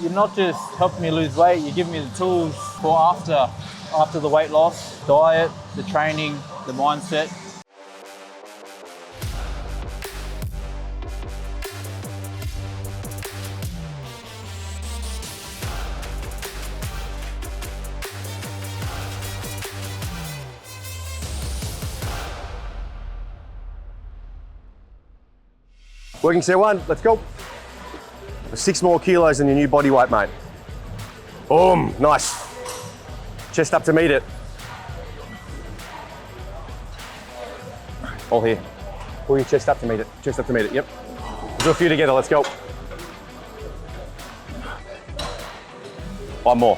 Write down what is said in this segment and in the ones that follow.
you're not just helping me lose weight, you're giving me the tools for after the weight loss, diet, the training, the mindset. Working set one, let's go. 6 more kilos in your new body weight, mate. Boom, nice. Chest up to meet it. All here. Pull your chest up to meet it. Chest up to meet it, yep. We'll do a few together, let's go. 1 more.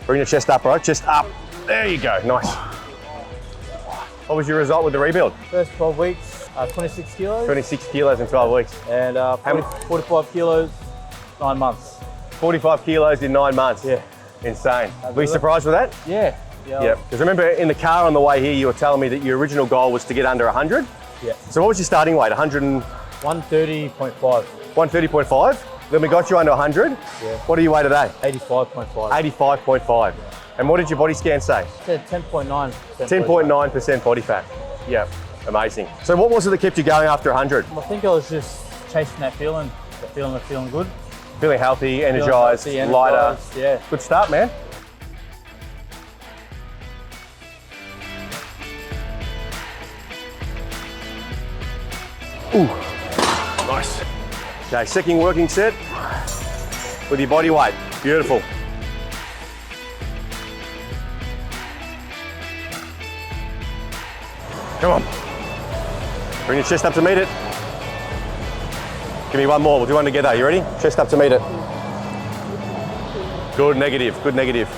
Bring the chest up, bro, chest up. There you go, nice. What was your result with the rebuild? First 12 weeks, 26 kilos. 26 kilos in 12 weeks. And 45 kilos, 9 months. 45 kilos in 9 months. Yeah. Insane. Were you surprised with that? Yeah. Yeah. Because remember in the car on the way here, you were telling me that your original goal was to get under 100? Yeah. So what was your starting weight? 130.5. 130.5? Then we got you under 100? Yeah. What do you weigh today? 85.5. 85.5. And what did your body scan say? It said 10.9%. 10.9% body fat. Yeah. Amazing. So what was it that kept you going after 100? I think I was just chasing that feeling, the feeling of feeling good. Feeling healthy, energized, lighter. Yeah. Good start, man. Ooh, nice. Okay, second working set with your body weight. Beautiful. Come on. Bring your chest up to meet it. Give me 1 more, we'll do one together. You ready? Chest up to meet it. Good, negative, good, negative.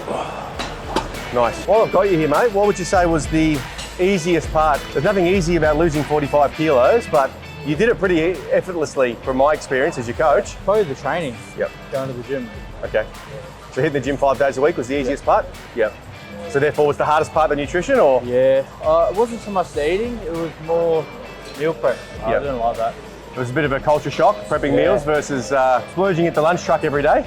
Nice. While I've got you here, mate, what would you say was the easiest part? There's nothing easy about losing 45 kilos, but you did it pretty effortlessly from my experience as your coach. Probably the training. Yep. Going to the gym. Okay. So hitting the gym 5 days a week was the easiest part? Yep. So therefore was the hardest part the nutrition, or? Yeah. It wasn't so much the eating, it was more meal prep. I didn't like that. It was a bit of a culture shock, prepping meals versus splurging at the lunch truck every day?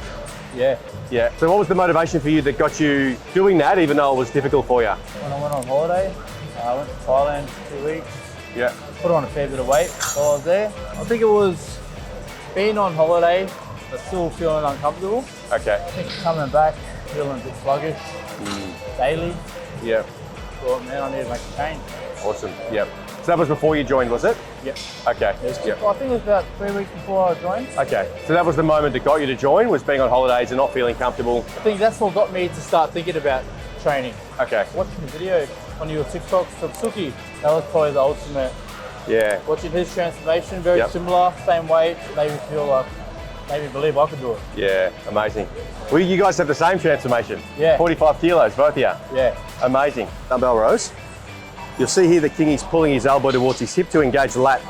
Yeah. Yeah. So what was the motivation for you that got you doing that, even though it was difficult for you? When I went on holiday, I went to Thailand for 2 weeks. Yeah. Put on a fair bit of weight while I was there. I think it was being on holiday, but still feeling uncomfortable. Okay. I think coming back, feeling a bit sluggish daily. Yeah. Thought, man, I need to make a change. Awesome. Yep. So that was before you joined, was it? Yep. Okay. Yep. I think it was about 3 weeks before I joined. Okay. So that was the moment that got you to join, was being on holidays and not feeling comfortable. I think that's what got me to start thinking about training. Okay. Watching the video on your TikToks of Suki, that was probably the ultimate. Yeah. Watching his transformation, very similar, same weight, made me feel like, made me believe I could do it. Yeah, amazing. Well, you guys have the same transformation. Yeah. 45 kilos, both of you. Yeah. Amazing. Dumbbell rows. You'll see here that Kingy's pulling his elbow towards his hip to engage the lat.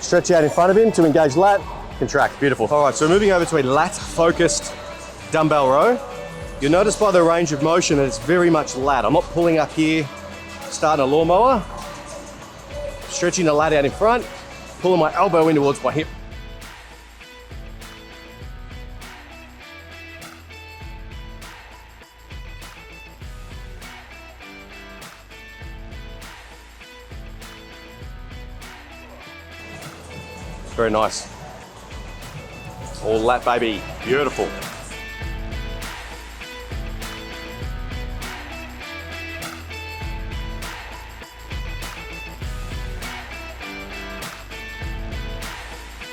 Stretch out in front of him to engage lat, contract, beautiful. All right, so moving over to a lat-focused dumbbell row. You'll notice by the range of motion that it's very much lat. I'm not pulling up here, starting a lawnmower. Stretching the lat out in front, pulling my elbow in towards my hip. Very nice. All lat, baby. Beautiful.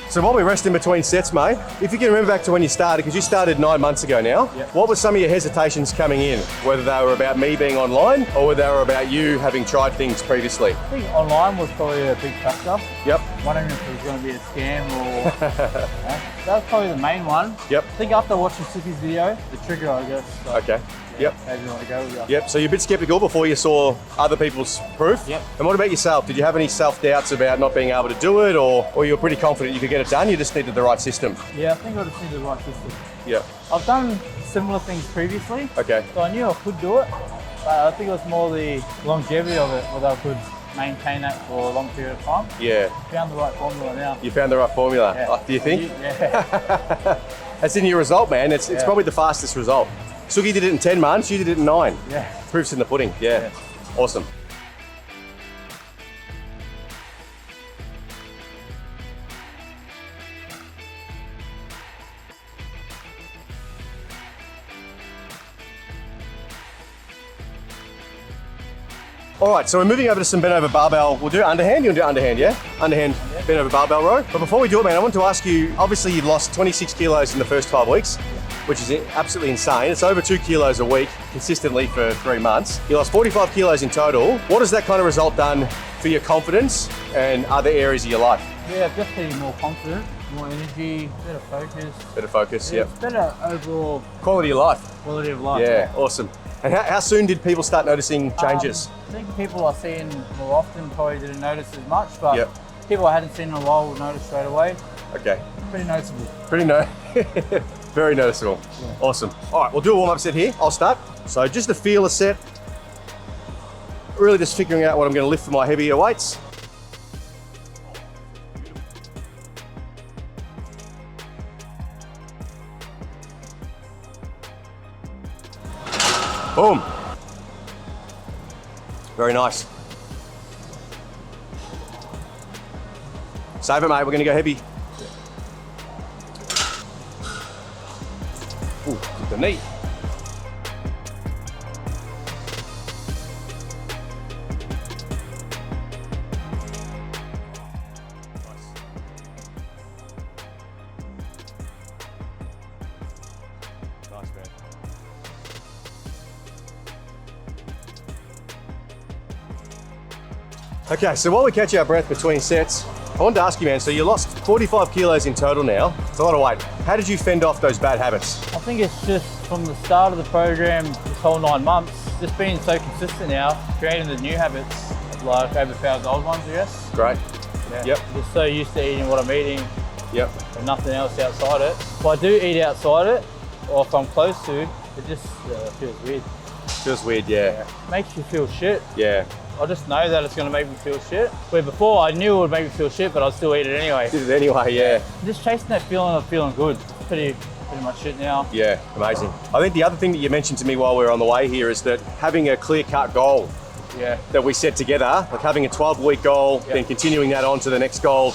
So while we rest in between sets, mate, if you can remember back to when you started, because you started 9 months ago now, what were some of your hesitations coming in? Whether they were about me being online or whether they were about you having tried things previously? I think online was probably a big factor. Yep. Wondering if it was going to be a scam or... that was probably the main one. Yep. I think after watching Suki's video, the trigger, I guess. So, okay. Yep. Maybe you want to go with you. Yep, so you're a bit skeptical before you saw other people's proof? Yep. And what about yourself? Did you have any self-doubts about not being able to do it, or you were pretty confident you could get it done, you just needed the right system? Yeah, I think I just needed the right system. Yep. I've done similar things previously. Okay. So I knew I could do it, but I think it was more the longevity of it, whether I could maintain that for a long period of time. Yeah. Found the right formula now. You found the right formula, Yeah. do you think? Yeah. That's in your result, man. It's probably the fastest result. Sugi did it in 10 months, you did it in 9. Yeah. Proof's in the pudding, yeah. Awesome. All right, so we're moving over to some bent over barbell. We'll do underhand, you'll do underhand, yeah? Underhand, bent over barbell row. But before we do it, man, I want to ask you, obviously you've lost 26 kilos in the first 12 weeks, which is absolutely insane. It's over 2 kilos a week consistently for 3 months. You lost 45 kilos in total. What has that kind of result done for your confidence and other areas of your life? Yeah, definitely more confident, more energy, better focus. Better focus, Yeah, it's better overall quality of life. quality of life. Yeah, awesome. And how soon did people start noticing changes? I think people I seen more often probably didn't notice as much, but Yep. people I hadn't seen in a while would notice straight away. Okay. Pretty noticeable. Very noticeable. Yeah. Awesome. All right, we'll do a warm-up set here. I'll start. So just a feeler set. Really just figuring out what I'm going to lift for my heavier weights. Boom. Very nice. Save it, mate. We're going to go heavy. Ooh, hit the knee. Nice, man. Okay, so while we catch our breath between sets, I wanted to ask you, man, so you lost 45 kilos in total now. It's a lot of weight. How did you fend off those bad habits? I think it's just from the start of the program, this whole 9 months, just being so consistent now, creating the new habits, like overpower the old ones, I guess. Great. Yeah. Yep. Just so used to eating what I'm eating Yep. and nothing else outside it. If I do eat outside it, or if I'm close to, it just feels weird. Feels weird, yeah. Makes you feel shit. Yeah. I just know that it's going to make me feel shit. Where before I knew it would make me feel shit, but I'd still eat it anyway. Did it anyway, yeah. Just chasing that feeling of feeling good. It's pretty much it now. Yeah, amazing. I think the other thing that you mentioned to me while we were on the way here is that having a clear-cut goal Yeah. that we set together, like having a 12-week goal, then continuing that on to the next goal,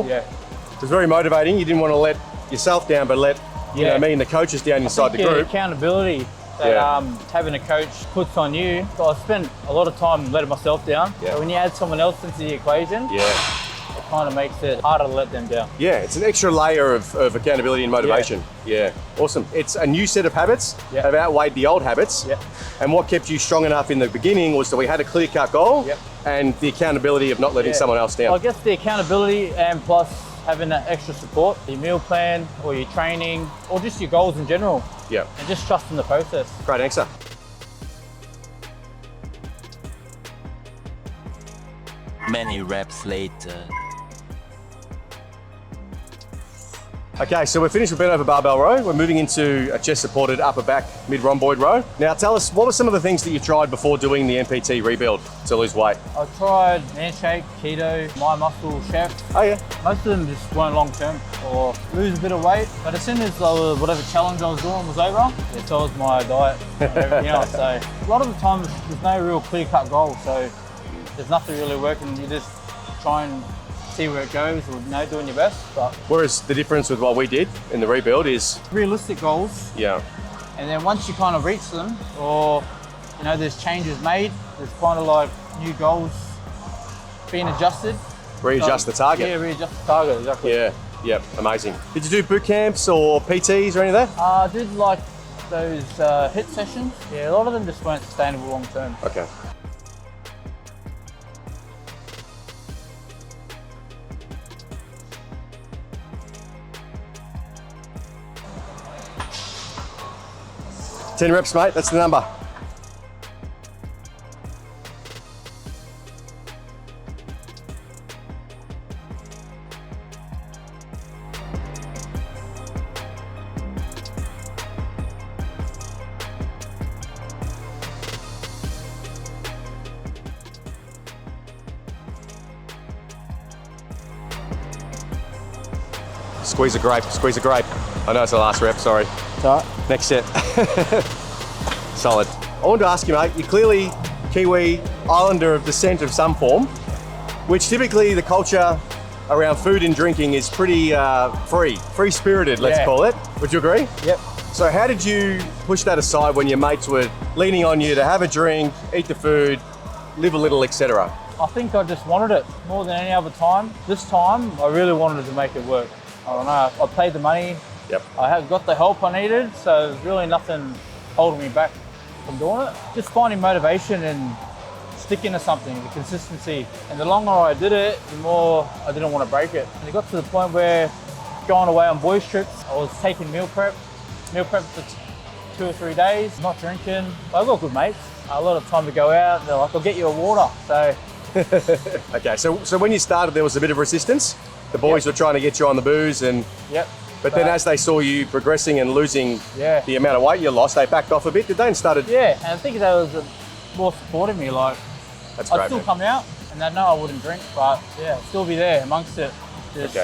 Yeah. it was very motivating. You didn't want to let yourself down, but let you know, me and the coaches down inside the group. Accountability that having a coach puts on you. So I spent a lot of time letting myself down. Yeah. But when you add someone else into the equation, it kind of makes it harder to let them down. Yeah, it's an extra layer of accountability and motivation. Yeah, awesome. It's a new set of habits have outweighed the old habits. Yeah. And what kept you strong enough in the beginning was that we had a clear-cut goal and the accountability of not letting someone else down. I guess the accountability and plus having that extra support, your meal plan or your training or just your goals in general. Yeah. And just trusting the process. Great answer. Many reps later. Okay, so we're finished with bent over barbell row. We're moving into a chest supported upper back mid rhomboid row. Now tell us, what were some of the things that you tried before doing the MPT rebuild to lose weight? I tried handshake, keto, my muscle, chef. Oh yeah. Most of them just weren't long term or lose a bit of weight. But as soon as whatever challenge I was doing was over, so was my diet and everything else. So a lot of the time there's no real clear cut goal. So there's nothing really working. You just try and see where it goes or doing your best. But Whereas the difference with what we did in the rebuild is realistic goals. Yeah. And then once you kind of reach them or there's changes made, there's kind of like new goals being adjusted. Readjust the target. Yeah, readjust the target, exactly. Yeah, yep, amazing. Did you do boot camps or PTs or any of that? I did like those HIIT sessions. Yeah, a lot of them just weren't sustainable long term. Okay. Ten reps, mate, that's the number. Squeeze a grape, squeeze a grape. I know it's the last rep, sorry. It's all right. Next set. Solid. I wanted to ask you, mate, you're clearly Kiwi, Islander of descent of some form, which typically the culture around food and drinking is pretty free-spirited, let's call it. Would you agree? Yep. So how did you push that aside when your mates were leaning on you to have a drink, eat the food, live a little, etc.? I think I just wanted it more than any other time. This time, I really wanted to make it work. I don't know, I paid the money. Yep. I had got the help I needed, so there's really nothing holding me back from doing it. Just finding motivation and sticking to something, the consistency. And the longer I did it, the more I didn't want to break it. And it got to the point where going away on boys trips, I was taking meal prep for 2 or 3 days, not drinking. I've got good mates, a lot of time to go out, and they're like, I'll get you a water. So. Okay, so when you started, there was a bit of resistance. The boys were trying to get you on the booze, and but then as they saw you progressing and losing the amount of weight you lost, they backed off a bit, did they, and started? Yeah, and I think they was more supporting me. Like, that's great, I'd still man. come out, and they know I wouldn't drink, but I'd still be there amongst it. Just,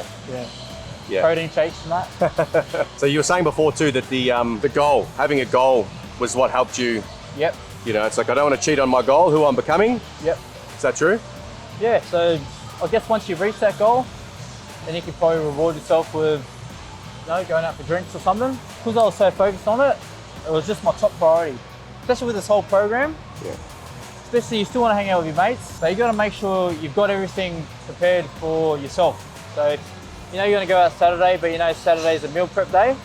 protein shakes and that. So you were saying before too that the goal, having a goal, was what helped you. Yep. You know, it's like, I don't want to cheat on my goal, who I'm becoming. Yep. Is that true? Yeah, so I guess once you reach that goal, then you can probably reward yourself with, going out for drinks or something. Because I was so focused on it, it was just my top priority. Especially with this whole program. Yeah. Especially you still want to hang out with your mates, but you got to make sure you've got everything prepared for yourself. So, you're going to go out Saturday, but Saturday's a meal prep day.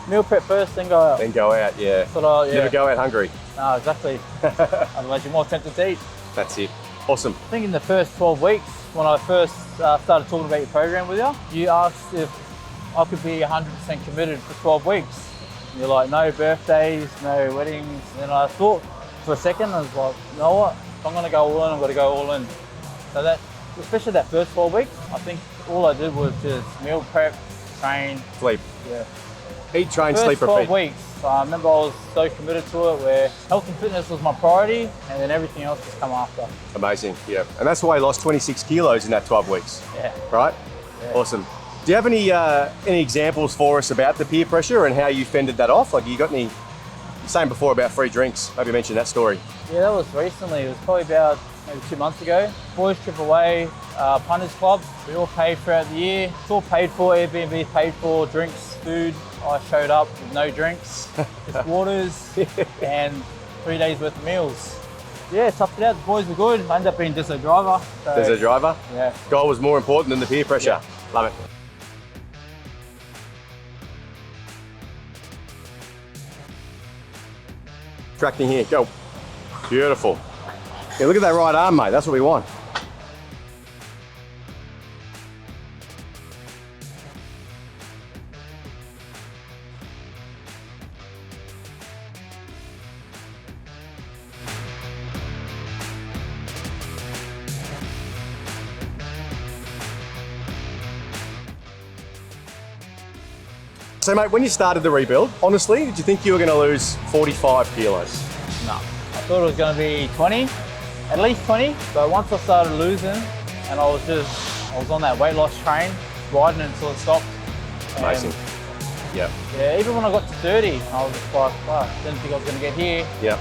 Meal prep first, then go out. Then go out, yeah. Never go out hungry. No, exactly. Otherwise you're more tempted to eat. That's it. Awesome. I think in the first 12 weeks, when I first started talking about your program with you, you asked if I could be 100% committed for 12 weeks. And you're like, no birthdays, no weddings. And I thought for a second, I was like, you know what? If I'm going to go all in, I'm going to go all in. So that, especially that first 12 weeks, I think all I did was just meal prep, train. Sleep. Yeah. Eat, train, First sleep, 12 repeat. weeks, I remember I was so committed to it where health and fitness was my priority and then everything else just come after. Amazing, yeah. And that's why I lost 26 kilos in that 12 weeks. Yeah. Right? Yeah. Awesome. Do you have any examples for us about the peer pressure and how you fended that off? Like, you got any, saying before about free drinks, maybe mention that story. Yeah, that was recently. It was probably about maybe 2 months ago. Boys trip away, punters club. We all paid throughout the year. It's all paid for, Airbnb paid for, drinks, food. I showed up with no drinks, just waters and 3 days worth of meals. Yeah, toughed it out. The boys were good. I ended up being just a driver. So, There's a driver? Yeah. Goal was more important than the peer pressure. Yeah. Love it. Tracking here, go. Beautiful. Yeah, look at that right arm, mate. That's what we want. So mate, when you started the rebuild, honestly, did you think you were going to lose 45 kilos? No, I thought it was going to be 20, at least 20. But once I started losing and I was on that weight loss train, riding until it stopped. Amazing. Yeah. Yeah, even when I got to 30, I was just like, wow, didn't think I was going to get here. Yeah.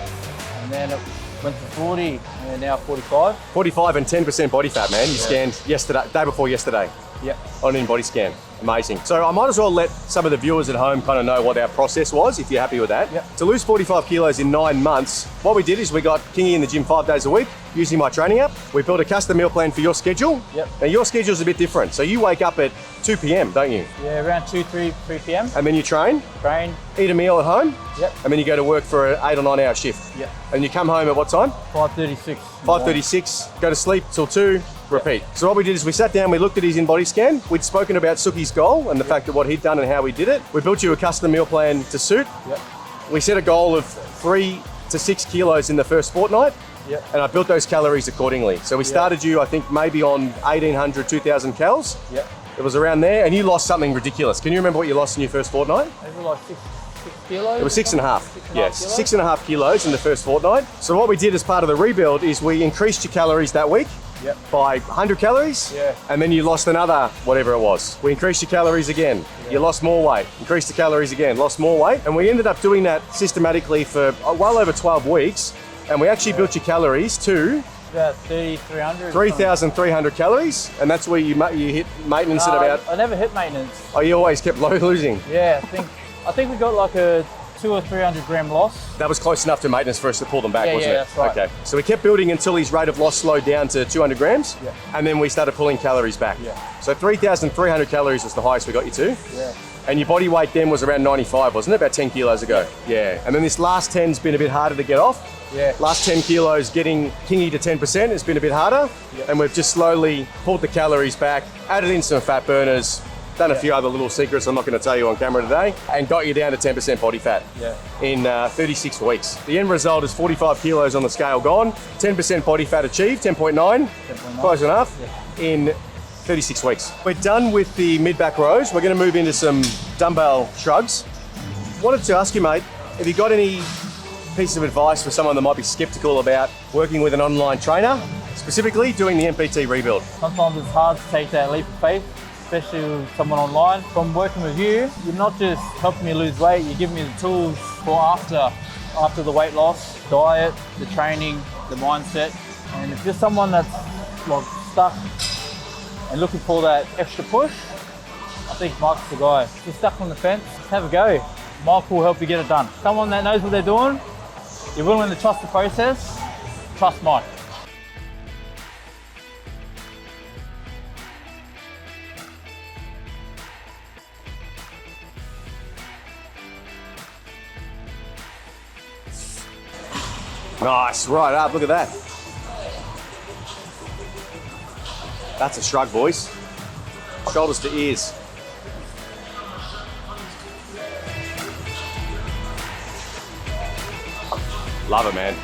And then it went to 40 and now 45. 45 and 10% body fat, man. You scanned yesterday, day before yesterday. Yep. On an in-body scan. Amazing. So I might as well let some of the viewers at home kind of know what our process was, if you're happy with that. Yep. To lose 45 kilos in 9 months, what we did is we got Kingy in the gym 5 days a week using my training app. We built a custom meal plan for your schedule. Yep. Now your schedule's a bit different. So you wake up at 2 p.m, don't you? Yeah, around 3 p.m. And then you train, eat a meal at home. Yep. And then you go to work for an 8 or 9 hour shift. Yep. And you come home at what time? 5:36. 5:36, go to sleep till 2, repeat. So what we did is we sat down, we looked at his in-body scan. We'd spoken about Suki's goal and the fact that what he'd done and how we did it. We built you a custom meal plan to suit. Yep. We set a goal of 3 to 6 kilos in the first fortnight. Yep. And I built those calories accordingly. So we started you, I think, maybe on 1,800, 2,000 calories. Yep. It was around there, and you lost something ridiculous. Can you remember what you lost in your first fortnight? Maybe like 6 kilos? It was 6.5. 6.5 Yes, kilos? 6.5 kilos in the first fortnight. So what we did as part of the rebuild is we increased your calories that week. Yep. by 100 calories. Yeah. And then you lost another, whatever it was. We increased your calories again. Yeah. You lost more weight. Increased the calories again, lost more weight. And we ended up doing that systematically for well over 12 weeks. And we actually built your calories to About 3,300. 3,300 calories. And that's where you hit maintenance at about, I never hit maintenance. oh, you always kept losing. Yeah, I think we got like a 200 or 300 gram loss. That was close enough to maintenance for us to pull them back, Yeah, wasn't yeah, it? that's right. Okay. So we kept building until his rate of loss slowed down to 200 grams. Yeah. And then we started pulling calories back. Yeah. So 3,300 calories was the highest we got you to. Yeah. And your body weight then was around 95, wasn't it? About 10 kilos ago. Yeah. And then this last 10's been a bit harder to get off. Yeah. Last 10 kilos, getting Kingy to 10% has been a bit harder. Yeah. And we've just slowly pulled the calories back, added in some fat burners, done a few other little secrets I'm not going to tell you on camera today, and got you down to 10% body fat in 36 weeks. The end result is 45 kilos on the scale gone, 10% body fat achieved, 10.9, close enough, in 36 weeks. We're done with the mid-back rows. We're going to move into some dumbbell shrugs. Wanted to ask you, mate, have you got any piece of advice for someone that might be skeptical about working with an online trainer, specifically doing the MPT rebuild? Sometimes it's hard to take that leap of faith, especially with someone online. From working with you, you're not just helping me lose weight, you give me the tools for after the weight loss, diet, the training, the mindset. And if you're someone that's like stuck and looking for that extra push, I think Mike's the guy. If you're stuck on the fence, have a go. Mike will help you get it done. Someone that knows what they're doing, you're willing to trust the process, trust Mike. Nice, right up, look at that. That's a shrug, boys. Shoulders to ears. Love it, man.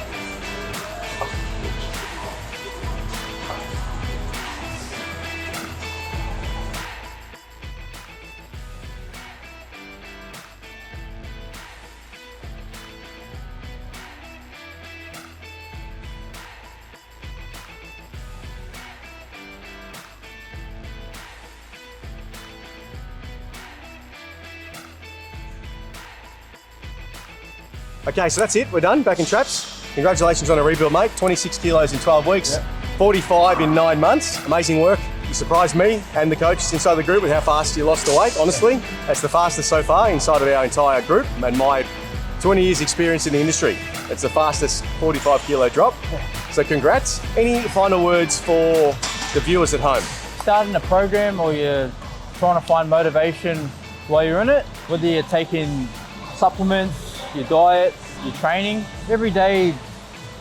Okay, so that's it. We're done. Back in traps. Congratulations on a rebuild, mate. 26 kilos in 12 weeks, 45 in 9 months. Amazing work. You surprised me and the coaches inside the group with how fast you lost the weight, honestly. That's the fastest so far inside of our entire group and my 20 years experience in the industry. It's the fastest 45 kilo drop. So congrats. Any final words for the viewers at home? Starting a program or you're trying to find motivation while you're in it, whether you're taking supplements, your diet, your training, every day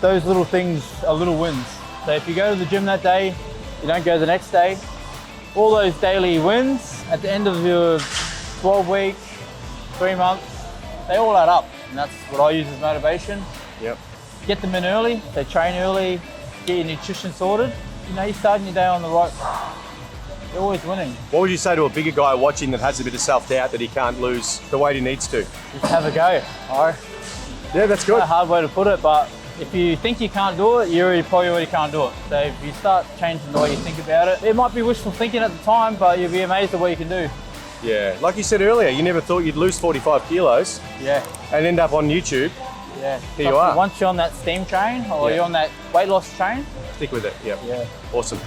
those little things are little wins. So if you go to the gym that day, you don't go the next day, all those daily wins at the end of your 12 week, 3 months, they all add up. And that's what I use as motivation. Yep. Get them in early, they train early, get your nutrition sorted. You know, you're starting your day on the right, you're always winning. What would you say to a bigger guy watching that has a bit of self-doubt that he can't lose the weight he needs to? Just have a go. Yeah, that's good. It's a hard way to put it, but if you think you can't do it, you probably already can't do it. So if you start changing the way you think about it, it might be wishful thinking at the time, but you'll be amazed at what you can do. Yeah, like you said earlier, you never thought you'd lose 45 kilos Yeah, and end up on YouTube. yeah. Here you are. Once you're on that steam train or you're on that weight loss train, Stick with it, yep. yeah. Awesome.